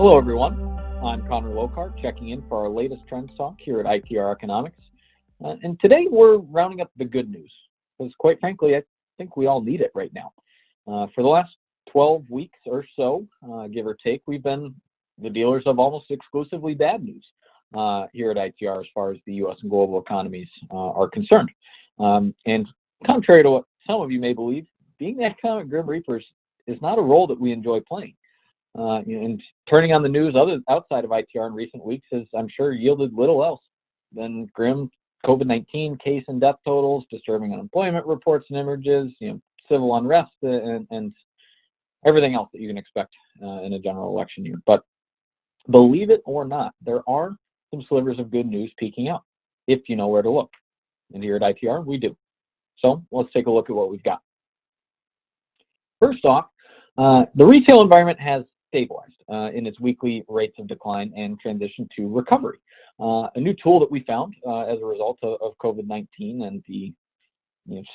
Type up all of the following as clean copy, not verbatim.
Hello, everyone. I'm Connor Lokar, checking in for our latest Trends Talk here at ITR Economics. And today we're rounding up the good news, because quite frankly, I think we all need it right now. For the last 12 weeks or so, give or take, we've been the dealers of almost exclusively bad news here at ITR as far as the U.S. and global economies are concerned. And contrary to what some of you may believe, being the economic Grim Reapers is not a role that we enjoy playing. And turning on the news outside of ITR in recent weeks has, I'm sure, yielded little else than grim COVID-19 case and death totals, disturbing unemployment reports and images, civil unrest, and everything else that you can expect in a general election year. But believe it or not, there are some slivers of good news peeking out, if you know where to look. And here at ITR, we do. So let's take a look at what we've got. First off, the retail environment has stabilized in its weekly rates of decline and transition to recovery. A new tool that we found as a result of COVID-19 and the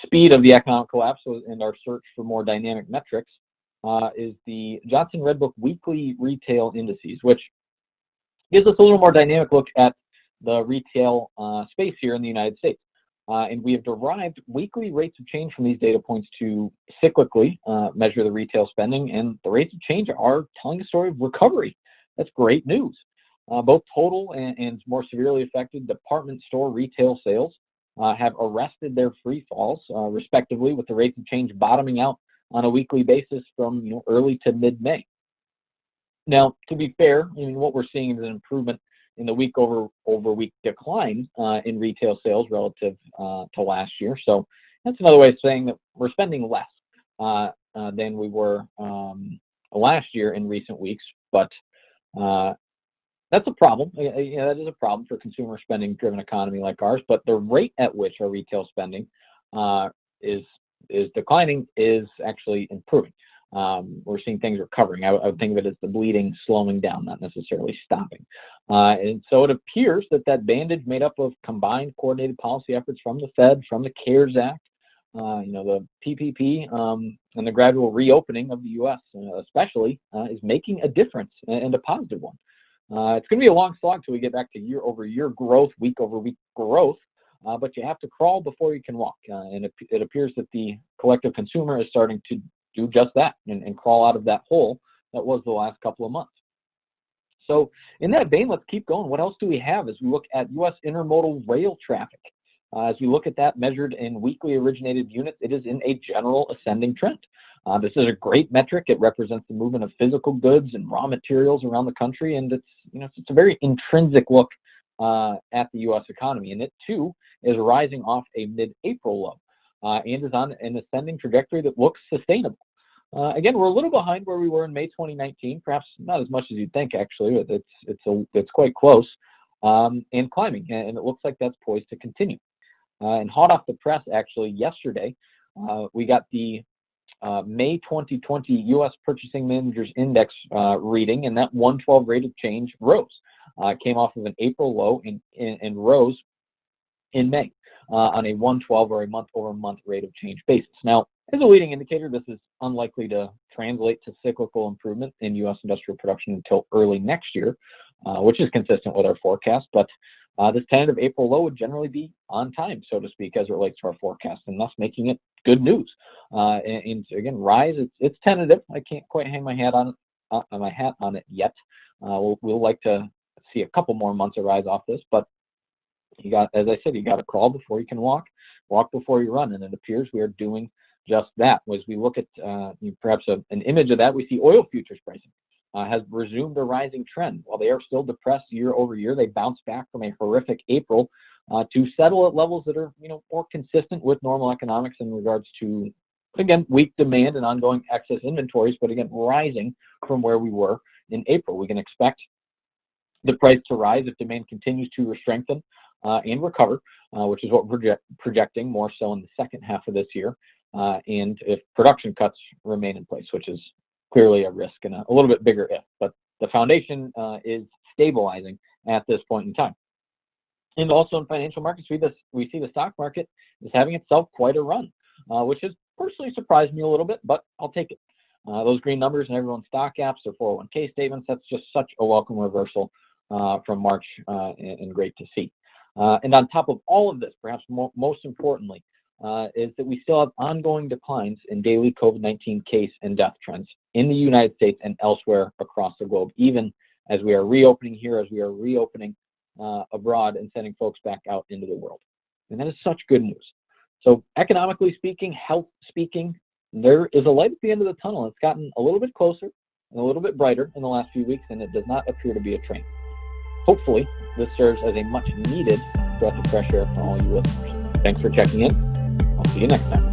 speed of the economic collapse and our search for more dynamic metrics is the Johnson Redbook Weekly Retail Indices, which gives us a little more dynamic look at the retail space here in the United States. And we have derived weekly rates of change from these data points to cyclically measure the retail spending, and the rates of change are telling a story of recovery. That's great news. Both total and more severely affected department store retail sales have arrested their free falls, respectively, with the rates of change bottoming out on a weekly basis from early to mid-May. Now, to be fair, what we're seeing is an improvement in the week-over-week decline in retail sales relative to last year. So that's another way of saying that we're spending less than we were last year in recent weeks. But that's a problem. That is a problem for consumer spending-driven economy like ours. But the rate at which our retail spending is declining is actually improving. We're seeing things recovering. I would think of it as the bleeding slowing down, not necessarily stopping. And so it appears that bandage made up of combined coordinated policy efforts from the Fed, from the CARES Act, the PPP, and the gradual reopening of the U.S. Especially is making a difference, and a positive one. It's going to be a long slog till we get back to year-over-year growth, week-over-week growth, but you have to crawl before you can walk. And it appears that the collective consumer is starting to do just that and crawl out of that hole that was the last couple of months. So in that vein, let's keep going. What else do we have as we look at U.S. intermodal rail traffic? As we look at that measured in weekly originated units, it is in a general ascending trend. This is a great metric. It represents the movement of physical goods and raw materials around the country, and it's a very intrinsic look at the U.S. economy. And it too is rising off a mid-April low. And is on an ascending trajectory that looks sustainable. Again, we're a little behind where we were in May 2019, perhaps not as much as you'd think, actually. It's quite close and climbing, and it looks like that's poised to continue. And hot off the press, actually, yesterday, we got the May 2020 U.S. Purchasing Managers Index reading, and that 112 rate of change rose. It came off of an April low and rose in May. On a 112 or a month-over-month rate of change basis. Now, as a leading indicator, this is unlikely to translate to cyclical improvement in U.S. industrial production until early next year, which is consistent with our forecast. But this tentative April low would generally be on time, so to speak, as it relates to our forecast, and thus making it good news. And again, rise, it's tentative. I can't quite hang my hat on it yet. We'll like to see a couple more months of rise off this, but as I said, you got to crawl before you can walk before you run, and it appears we are doing just that. As we look at perhaps an image of that, we see oil futures pricing has resumed a rising trend. While they are still depressed year over year, they bounced back from a horrific April to settle at levels that are more consistent with normal economics in regards to, again, weak demand and ongoing excess inventories, but again, rising from where we were in April. We can expect the price to rise if demand continues to strengthen and recover, which is what we're projecting more so in the second half of this year, and if production cuts remain in place, which is clearly a risk and a little bit bigger if, but the foundation is stabilizing at this point in time. And also in financial markets, we see the stock market is having itself quite a run, which has personally surprised me a little bit, but I'll take it. those green numbers in everyone's stock apps, their 401k statements, that's just such a welcome reversal from March, and great to see. And on top of all of this, perhaps most importantly, is that we still have ongoing declines in daily COVID-19 case and death trends in the United States and elsewhere across the globe, even as we are reopening here, as we are reopening abroad and sending folks back out into the world. And that is such good news. So economically speaking, health speaking, there is a light at the end of the tunnel. It's gotten a little bit closer and a little bit brighter in the last few weeks, and it does not appear to be a train. Hopefully, this serves as a much needed breath of fresh air for all you listeners. Thanks for checking in. I'll see you next time.